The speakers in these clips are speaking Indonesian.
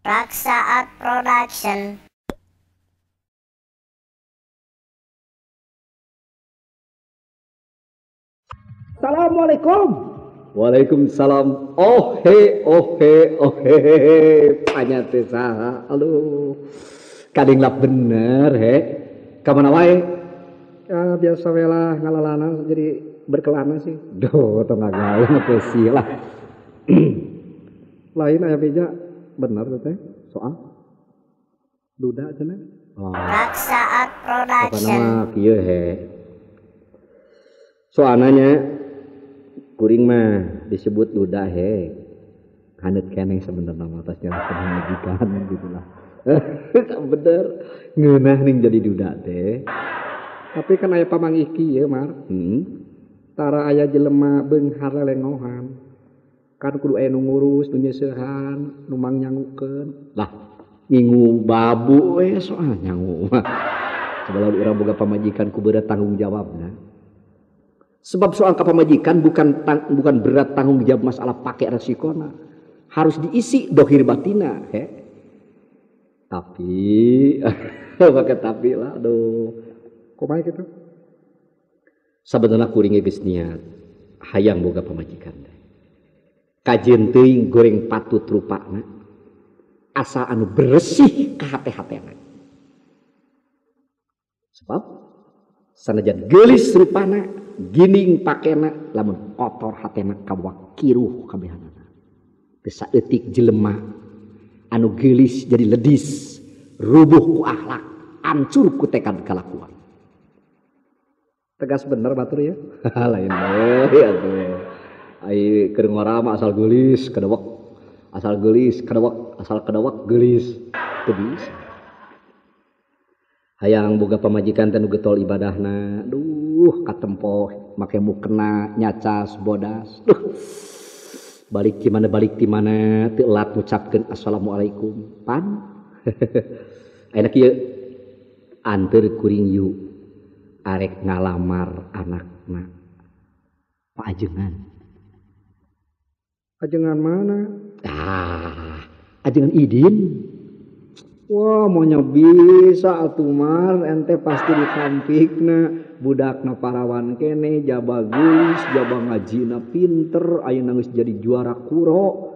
Raksa Art Production. Assalamualaikum. Waalaikumsalam. Oh he. Panyate saha. Aduh. Kading lap bener he. Kamana wae? Ya, biasa welah ngalalana jadi berkelana sih. Duh, tong ngagawe ngepesi lah. Lain aya beja bener teh soal duda cenah. Oh. Raksa Art Apa Production. nama kieu he. Soalnya kuring mah disebut duda he. Haneut keneh sebenarnya mah atas jalan pendidikan gitu lah. Bener. Ngeunah ning jadi duda teh. Tapi kan aya pamangiki ya, Mar. Tara aya jelema beunghar lelengohan. Kan kudu aya nu ngurus, nu nyeusehan, nu mang nyangukeun. Lah, ngingu babu we soal nyangu mah. Sebelum urang boga pamajikan ku berat tanggung jawabna. Sebab soal kapamajikan bukan berat tanggung jawab masalah pake resikona. Harus diisi dohir batina, he. Tapi pakai tapi lah, aduh. Kumaha kitu? Sabenerna kuring geus niat hayang boga pamajikan teh. Kajeun teuing goreng patut rupana. Asa anu bersih ka hate-hatena. Sebab sanajan geulis rupana, gining pakena lamun kotor hatena kawa kiruh kabehanana. Teu saeutik jelema anu geulis jadi ledis, rubuh ku akhlak, hancur ku tekad kalakuan. Tegas bener batur ya. Lain deui atuh. Ai keur ngorama asal geulis kadewek. Asal geulis kadewek, asal kadewek geulis. Teu bisa. Hayang boga pamajikan teh nu getol ibadahna. Duh, katempo make mukena nyacas bodas. Duh. Balik ti mana teu elat ngucapkeun assalamualaikum. Pan. Ayeuna kieu anteur kuring yu arek ngalamar anakna paajengan. Ajengan mana? Ajengan idin. Wah, monya bisa atuh Mar, ente pasti ditampikna budakna parawan kene, jaba geulis, jaba ngajina pinter, ayeuna geus jadi juara kuro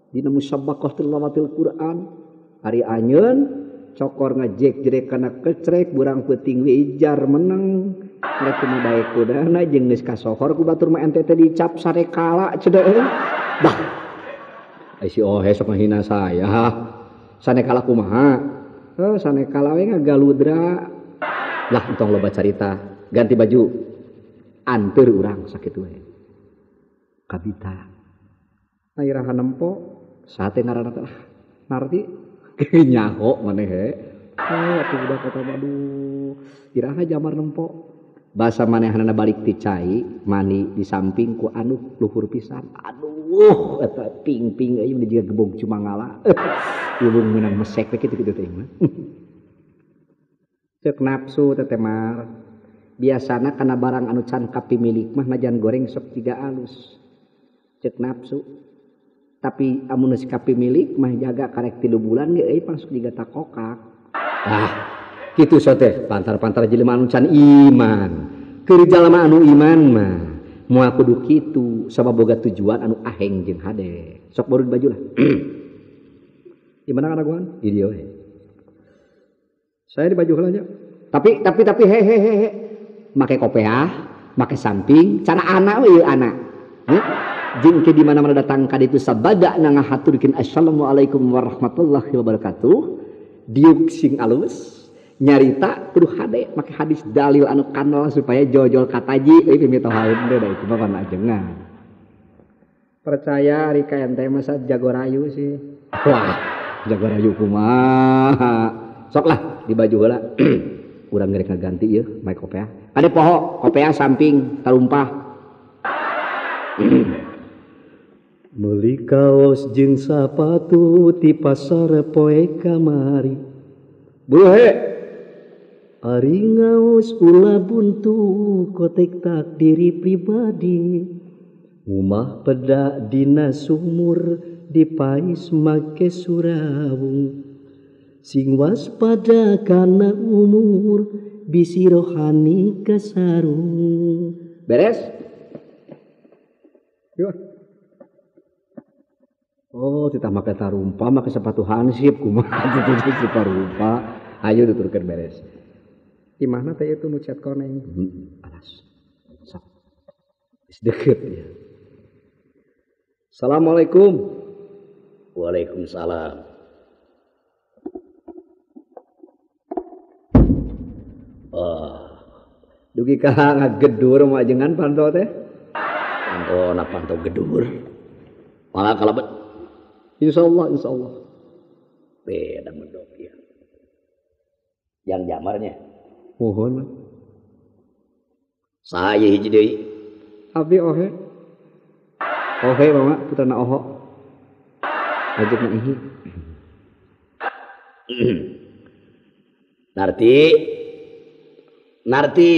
dina musabaqah tilawatil Quran. Ari anjeun cokor ngejek jerek kana kecrek burang peuting wijar menang. Rek kumaha daek kudana jeung geus kasohor ku batur mah ente teh dicap sarekala ceudeuh. Bah. Ai si Ohe sok ngahina saya. Sanekala kumaha? Sanekala we ngagaludra. Lah entong loba carita, ganti baju. Anteur urang sakitu we. Kabita. Airaha nempo Sate ngaranna teh. narti. Nyaho maneh he. Atuh budak kata aduh. Iraha jamar nempo. Basa manehanana balik ti cai, mani di samping ku anu luhur pisan. Aduh, eta ping-ping ieu jiga gebog cumangala. Ieu meunang mesek we kitu-kitu teh mah. Ceuk nafsu teh Mar. Biasana kana barang anu can kapimilik mah najan goreng sok jiga alus. Ceuk nafsu. Tapi amun geus kapimilik mah jaga karek 3 bulan ge euy pang sok jiga takokak. Kitu so teh pantar-pantar jelema anu can iman. Keur jalema anu iman mah moal kudu kitu sabab boga tujuan anu aheng jeung hade. Sok baru baju lah. Di mana karaguan? Di dieu we. Saya di baju heula nya. Tapi he. Make kopiah, make samping, cara anak we anak. Jeung ke di mana-mana datang ka ditu sabada ngahaturkeun assalamualaikum warahmatullahi wabarakatuh. Diuk sing alus. Nyarita kudu hade make hadis dalil anu kanal supaya jojol kataji euy pimitohaeun teh da itu mah pan ajengan. Percaya ari ka ente mah jago rayu sih. Wah, jago rayu kumaha. Sok lah di baju heula. Urang ngerek ngaganti ieu make kopiah. Ade poho, kopiah samping tarumpah. Meuli kaos jeung sapatu ti pasar poe kamari. Buhe. Ari ngaos ulah buntu kotek tak diri pribadi. Ngumah peda dina sumur dipais make surawung sing waspada kana umur bisi rohani kasarung. Beres? Yuk. Oh, kita make tarumpa, make sepatu hansip kumaha tuh tarumpa. Ayo tuturkeun beres. Di mana teh itu nu chat koneng? Alas. Sok. Is deket ya. Assalamualaikum. Waalaikumsalam. Dugi ka ngagedur majengan panto teh? Panto gedur. Malah kalebet. Insyaallah. Beda medok ya. Yang jamarnya. Mohon. Saya hiji deui. Abdi ohe. Ohe mama putrana oho. Ajekna ihi. Narti.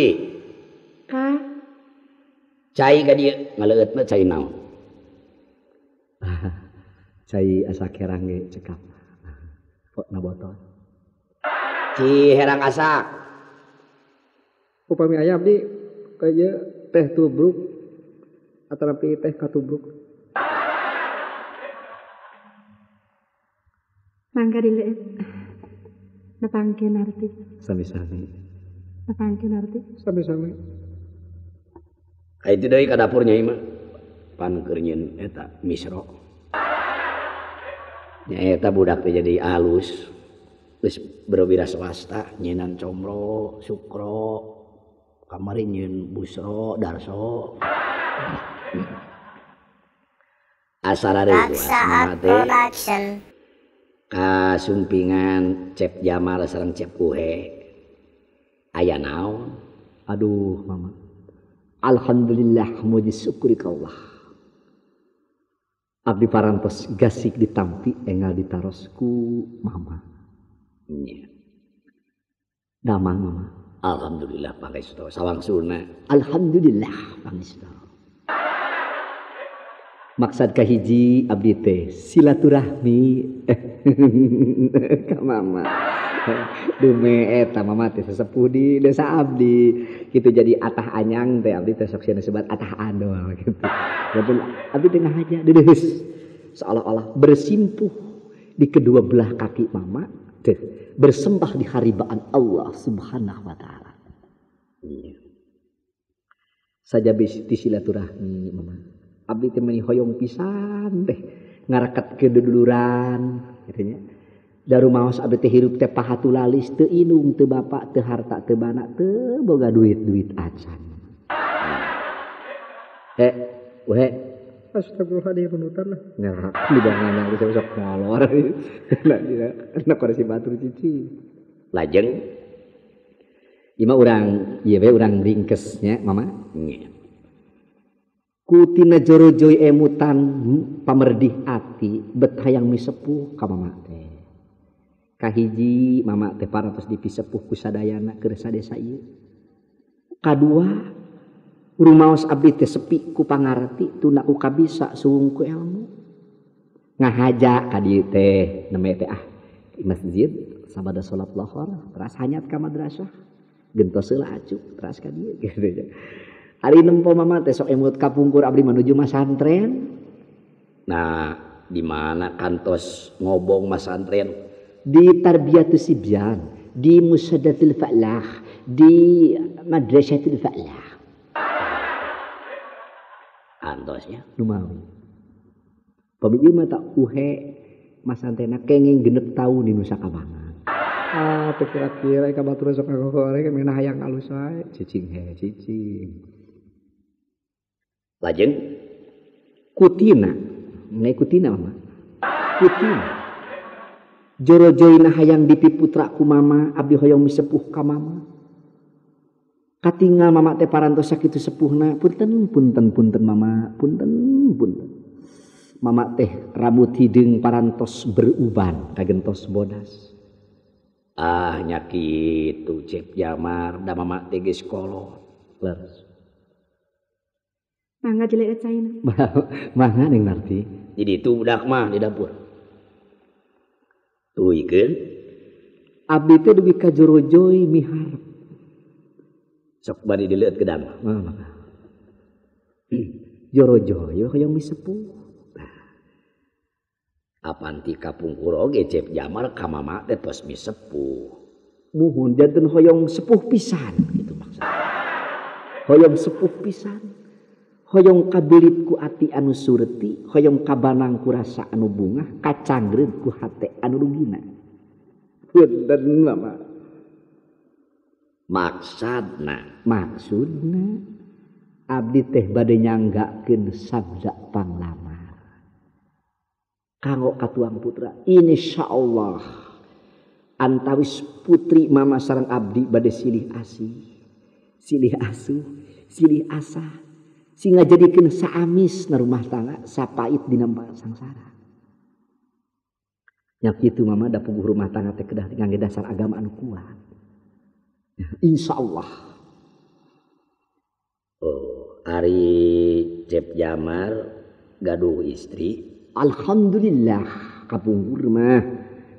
Kah? Cai ka dieu ngaleutna cai naon? Cai asa kerang ge cekap. Pokna botol. Ci herang asak. Upami aya abdi kaya teh tubruk atarapi teh katubruk. Mangga dileut. Nepangkeun Narti. Sami-sami. Nepangkeun Narti. Sami-sami. Itu deui ka dapur Nyai mah. Pan keur nyeun eta misro. Nya eta budak teh jadi alus. Geus berwira swasta nyienan comro, sukro, kamari nyieun busro, darso. Asal ada Raksa Production. Kasumpingan Cep Jamal sareng Cep Kuhe aya naon? Aduh mama, alhamdulillah muji syukuri ka Allah. Abdi parantos gasik ditampi enggal ditarosku mama. Nya. Damang mama. Alhamdulillah pangestu sawangsuna. Alhamdulillah pangestu. Maksad kahiji abdi teh silaturahmi ka mama. Dume eta mama teh sesepuh di desa abdi. Kitu jadi atah anyang teh abdi teh sok sia sebat atah adol gitu. Betul abdi tengah aja dedeus. Seolah-olah bersimpuh di kedua belah kaki mama teh bersembah di haribaan Allah Subhanahu wa taala. Iya. Saja bisi silaturahmi mama. Abdi teh meuni hoyong pisan teh ngarakat keduduluran katanya. Daru maos abdi teh hirup teh pahatu lalis teu inung teu bapak teu harta teu bana teu boga duit acan. Weh astagfirullahaladzim runutan lah. Nah, dibangan yang sok molor. Nak koresi batur cici. Lajeng ima urang ieu we urang ringkesnya mama. Nya. Kutina jorojoy emutan pamerdih ati bet hayang misepuh ka mama teh. Kahiji mama teh parantos dipisepuh ku sadayana keur sadesa ieu. Kadua rumaos abdi teh sepi ku pangarti tuna ku kabisa suwung ku ilmu. Ngahaja ka dieu teh neme teh di masjid sabada salat lohor teras hanyat ka madrasah. Gentos heula acuk teras ka dieu gitu. Ari nempo mama teh sok emut kapungkur abdi menuju masantren. Nah, di mana kantos ngobong masantren? Di Tarbiyatus Sibyan, di Musadatul Fa'lah, di Madrasatul Fa'lah. Antosnya Numawi. Pamiji mah tak uhe masantena kenging genep tahun di Nusa Kambangan. Teu kira-kira ka batur sok ngagore mena hayang alus wae. Cicing. lajeng Kutina mama. Kutina jorojoina hayang dipiputra ku mama abdi hoyong misepuh ka mama. Katinggal mama teh parantos sakitu sepuhna punten mama punten. Mama teh rambut hidung parantos beruban kagentos bodas. Nya kitu Cep Jamar da mama teh geus kolot. Leres. Mangga dileet caina. Mangga ning Narti. Jadi itu budak mah di dapur. Tuikeun Abdi teh dugi ka Jorojoy miharep. sok bari dileueut gedang. Jorojoy hoyong misepuh. Apanti kapungkur oge Cep Jamal ka mama teh tos misepuh. Muhun janten hoyong sepuh pisan gitu maksudnya. Hoyong sepuh pisan. Hoyong kabilit ku ati anu surti, hoyong kabanang ku rasa anu bunga, kacangreud ku hate anu rugina. Punten mama. Maksudna abdi teh bade nyanggakeun sabda panglamar. Kanggo katuang putra, insyaallah antawis putri mama sareng abdi bade silih asih, silih asuh, silih asah. Sing ngajadikeun saamis na rumah tangga sapait dina sangsara. Nya kitu mama da puguh rumah tangga teh kedah ngangge dasar agama anu kuat. Insyaallah. Oh, ari Cep Jamal gaduh istri. Alhamdulillah kapungkur mah.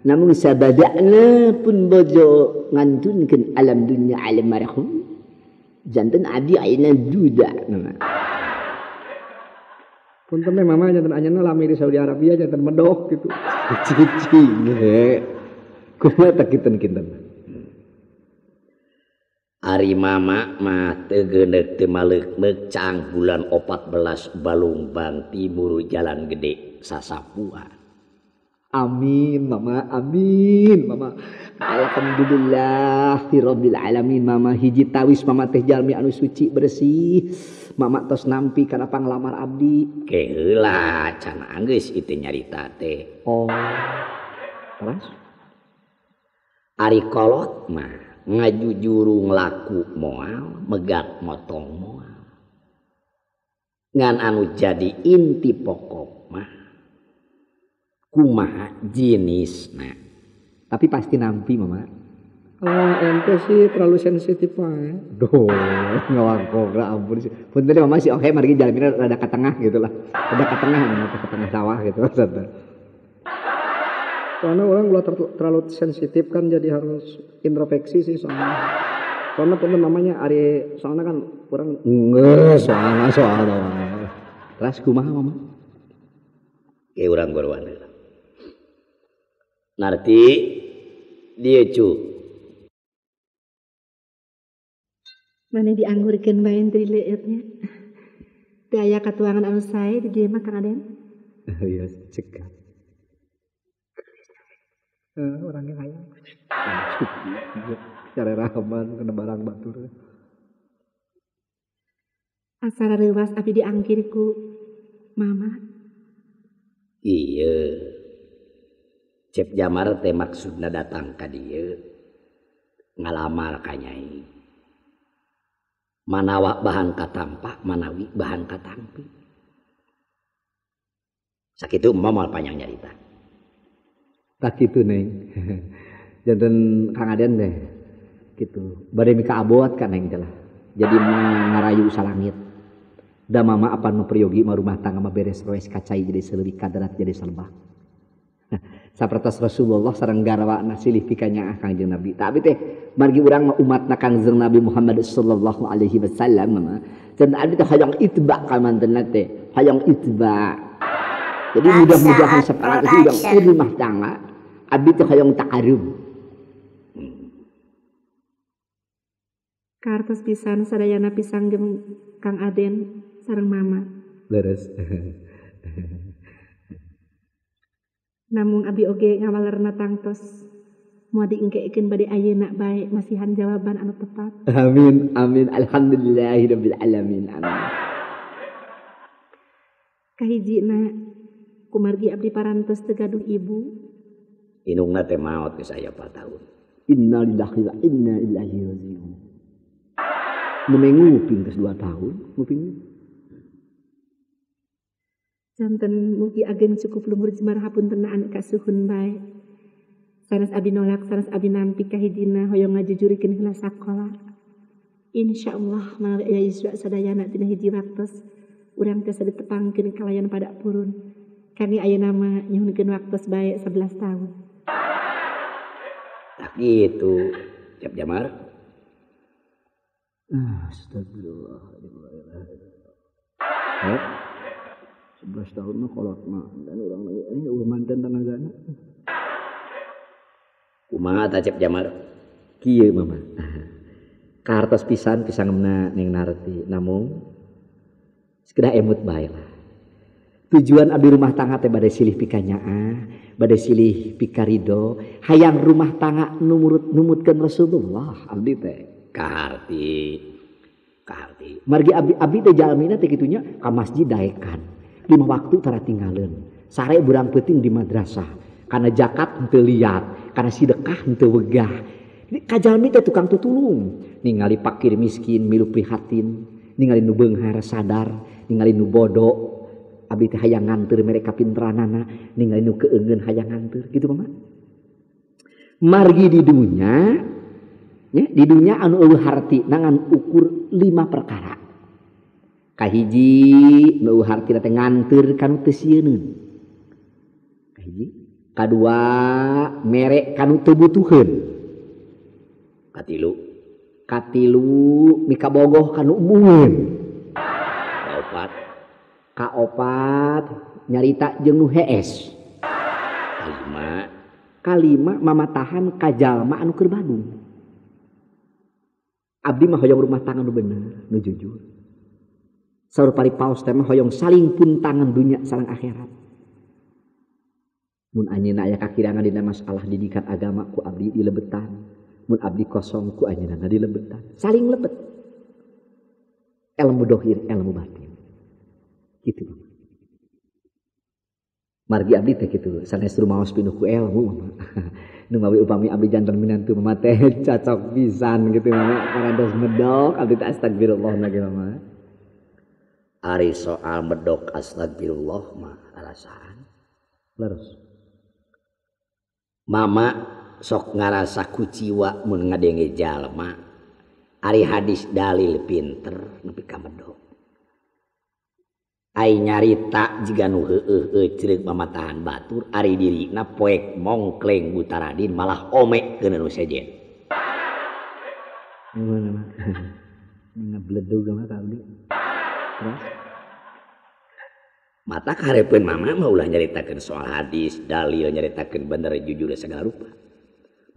Namun sabadana pun bojo ngantunkeun alam dunya alam marhum. Janten adi ayeuna duda nama. Punten mama janten anyana lami di Saudi Arabia janten medok gitu. Cici ge. Kumaha tak kinten-kinten. Ari mama mah teu geuneuk teu maleuk-leuk cang bulan 14 Balumbang Timur Jalan Gede Sasapua. Amin mama, amin mama. Alhamdulillah rabbil alamin mama hiji tawis mama teh jalmi anu suci bersih. Mama tos nampi kana panglamar abdi. Keheula can geus itu nyarita teh. Oh. Terus Ari kolot mah ngajujuru nglaku moal, megat motong moal. Ngan anu jadi inti pokok mah kumaha jenisna. tapi pasti nampi mama. Ente sih terlalu sensitif wae. Duh, ngawangkok lah ampun sih. Punten mama sih oke margi jalannya rada ke tengah gitu lah. Rada ke tengah ke tengah sawah gitu maksudnya. Soalnya orang gula terlalu sensitif kan jadi harus introspeksi sih soalnya. Soalnya punten namanya Ari soalnya kan orang nggak soalnya. Terus kumaha mama? Kayak orang gorwana. Narti dia cu. Mana dianggurkeun bae teu dileutnya. Teu aya katuangan anu sae di dieu mah Kang Aden. Iya, cekap. orangnya kaya. Cari rahman kena barang batur. Asal reuwas abdi diangkir ku mama. Iya. Cep Jamar teh maksudna datang ka dieu ngalamar ka Nyai. Manawa bahan katampak, manawi bahan katampi. Sakitu moal panjang nyarita. Tak kitu Neng. Janten Kang Aden deh. Gitu. Bade mika abot kan Neng lah. Jadi ngarayu salangit. Da mama apa nu priyogi mah rumah tangga mah beres roes kacai jadi seleuwih kadrat jadi salbak. Sapertos Rasulullah sareng garwana silih pikanya Kangjeng Nabi. Tapi teh margi urang mah umatna Kangjeng Nabi Muhammad sallallahu alaihi wasallam. Dan abdi teh hayang itba ka mantenna teh, hayang itba. Jadi mudah-mudahan sepakat hidup rumah tangga abdi teh hayang takarub. Kartos pisan sadayana pisanggem Kang Aden sareng mama. Leres. Namun abi oge ngawalerna tangtos moal diengkekeun bade ayeuna bae masihan jawaban anu tepat. Amin amin alhamdulillahirabbil alamin amin. Kahijina kumargi abdi parantos teu gaduh ibu. Indungna teh maot geus aya 4 tahun. Inna lillahi wa inna ilaihi raji'un. Meneng nguping geus 2 tahun nguping. Janten mugi agen cukup luhur jemar hapuntenaan kasuhun bae. Sanes abi nolak, sanes abi nampi kahijina hoyong ngajujurikeun heula sakola. Insyaallah mangga aya Yusra sadayana dina hiji waktos urang teh ditepangkeun kalayan pada purun. Kami aya nama nyuhunkeun waktu sebae 11 tahun. Tak gitu, Cep Jamar. Astagfirullah. 11 tahun mah kolot mah dan urang ulah manten tanagana. Kumaha ta Cep Jamar? Kieu mama. Kartos pisan pisangemna ning narti namung sekedar emut bae lah. Tujuan abdi rumah tangga teh bade silih pikanyaa, bade silih pikarido, hayang rumah tangga numutkeun Rasulullah abdi teh. Kaharti. Margi abdi teh jalmina teh kitunya ka masjid daekan. 5 waktu tara tinggaleun. Sare burang peuting di madrasah. Kana zakat henteu liat, kana sedekah henteu wegah. Kajalmi teh tukang tutulung, ningali fakir miskin milu prihatin, ningali nu beunghar sadar, ningali nu bodoh abdi teh hayang nganteur mereka pinteranana, ningali nu keungeun hayang nganteur gitu mama. Margi di dunya anu eueuh harti nangan ukur 5 perkara. Kahiji nu eueuh hartina teh nganteur kanu teu sieunun. Kahiji, kadua mere kanu teu butuheun. Katilu mika bogoh kanu umumkeun. Kaopat nyarita jeung nu hees. Kalima mamatahan kajalma anu keur Bandung. Abdi mah hoyong rumah tangga nu bener, nu jujur. Saur paripaos teh mah hoyong saling puntangan dunya sareng akhirat. Mun anjeunna aya kakirangan dina masalah didikan agama ku abdi dilebetan. Mun abdi kosong ku anjeunna dilebetan. Saling lebet. Ilmu dohir, ilmu batin. Gitu. Margi abdi teh kitu, sanes rumaos pinuh ku ilmu mama. Nu mawi upami abdi janten minantu mama teh cocok pisan gitu mama, parantos medok abdi teh astagfirullah lagi mama. Ari soal medok astagfirullah mah alasan. Leres. Mama sok ngarasa kuciwa mun ngadenge jalma. Ari hadis dalil pinter nepi ka medok. Ai nyarita jiga nu heueuh ceureuh mamatahan batur ari dirina poek mongkleng butaradin malah ome keun nu sejen. Gimana mah? Ngabledug mah ka abdi. Terus Mata kaharepeun mama mah ulah nyaritakeun soal hadis, dalil nyaritakeun bener jujur segala rupa.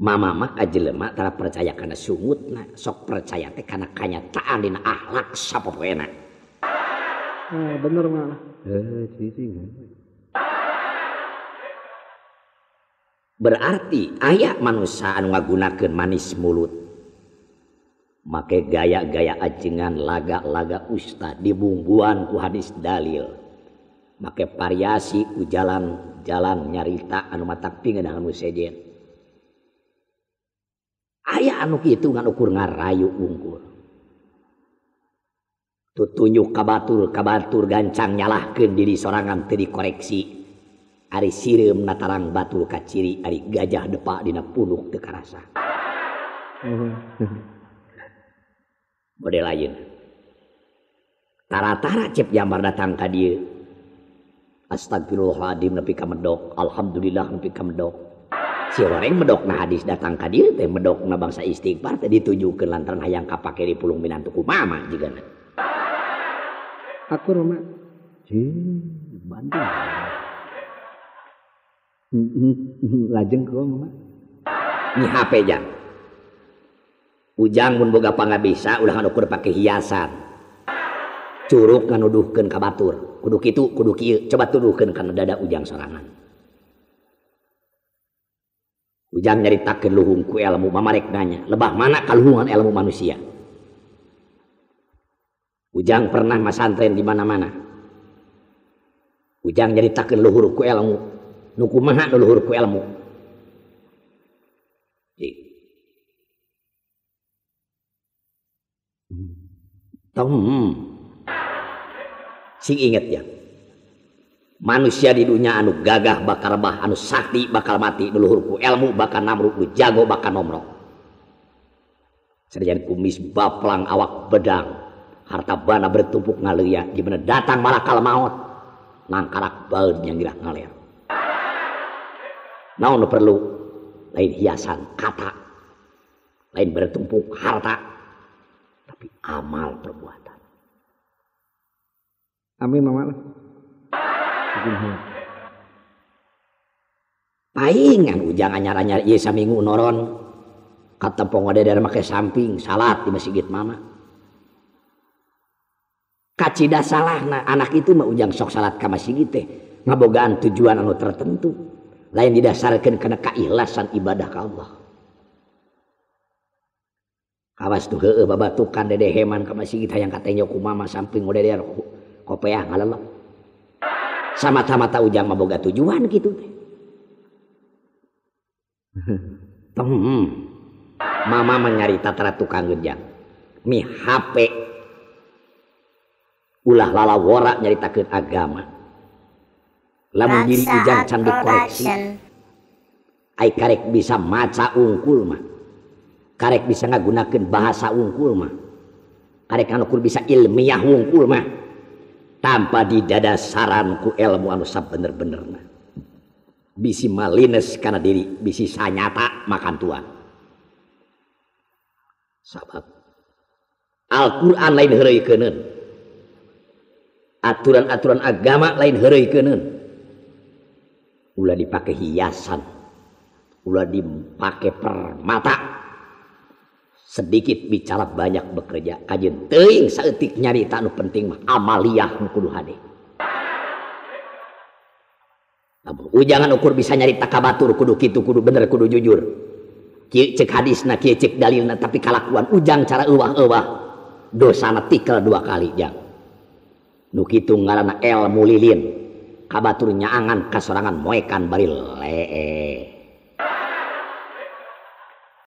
Mama mah ka jelema tara percaya kana sungutna, sok percaya teh kana kanyataan dina akhlak sapopoena. Bener mah. Berarti aya manusia anu ngagunakeun manis mulut. Make gaya-gaya ajengan laga-laga ustad dibumbuan ku hadis dalil. Make variasi ku jalan-jalan nyarita anu matak pingeun anu sejen. Aya anu kitu ngan ukur ngarayu wungkul. Tutunjuk kabatur gancang nyalahkeun diri sorangan teu dikoreksi. Ari sireum natarang batur ka ciri ari gajah depa dina punduk teu karasa. Model lain. Tara-tara Cep Jamar datang ka dieu. Astagfirullahaladzim nepi ka medok, alhamdulillah nepi ka medok. Si orang medok na hadis datang ka dieu teh medok na bangsa istighfar teh ditujukeun lantaran hayang kapake di pulung minantu ku mama jigana. Aku Roma. Bandung. Lajeng ku mama. Ni HP jang. Ujang mun boga pangabisa ulah nganukur pake hiasan. Curug nganuduhkeun ka batur. Kudu kitu, kudu kieu. Coba tuduhkeun kana dada Ujang sorangan. Ujang nyaritakeun luhung ku ilmu mamarek nanya, lebah mana kaluhungan ilmu manusia? Ujang pernah masantren di mana-mana. Ujang nyaritakeun luhur ku ilmu. Nu kumaha nu luhur ku ilmu? Sing inget ya. Manusia di dunia anu gagah bakal rebah, anu sakti bakal mati, nu luhur ku ilmu bakal namruk, nu jago bakal nomrok. Sanajan kumis baplang awak bedang, harta bana bertumpuk ngaleuyah di mana datang malakal maut nangkarak baeud yang girah ngaler. Naon nu perlu lain hiasan kata, lain bertumpuk harta, tapi amal perbuatan. Amin mama. Paingan ujang anyar-anyar ieu saminggu noron katempong wadadar make samping salat di masjid mama. Kacida salahna anak itu mah ujang sok salat ka masjid teh ngabogaan tujuan anu tertentu lain didasarkeun kana kaikhlasan ibadah ka Allah. Kawas tuh heueuh babatukan dede heman ka masjid hayang katenyo ku mama samping wadadar kopeah ngalelep. Samata-mata ujang mah boga tujuan kitu teh. Mama menyarita tara tukang genjang mi HP ulah lalawora nyaritakeun agama lamun diri ujang can dikoreksi ai karek bisa maca ungkul mah karek bisa ngagunakeun bahasa ungkul mah karek anu bisa ilmiah ungkul mah tanpa didadasaran ku ilmu anu sabener-benerna bisi malines karena diri bisi sanyata makan tuan sabab Al-Quran lain heureuykeuneun aturan-aturan agama lain heureuykeuneun ulah dipake hiasan ulah dipake permata sedikit bicara banyak bekerja kajeun teuing saeutik nyarita anu penting mah amaliyah nu kudu hade. Jangan ukur bisa nyarita kabatur kudu kitu kudu bener kudu jujur kieu cek hadisna kieu cek dalilna tapi kalakuan ujang cara euwah-euwah dosana tikel 2 kali jang nu kitu ngaranna ilmu lilin kabatur nyaangan kasorangan moekan bari lee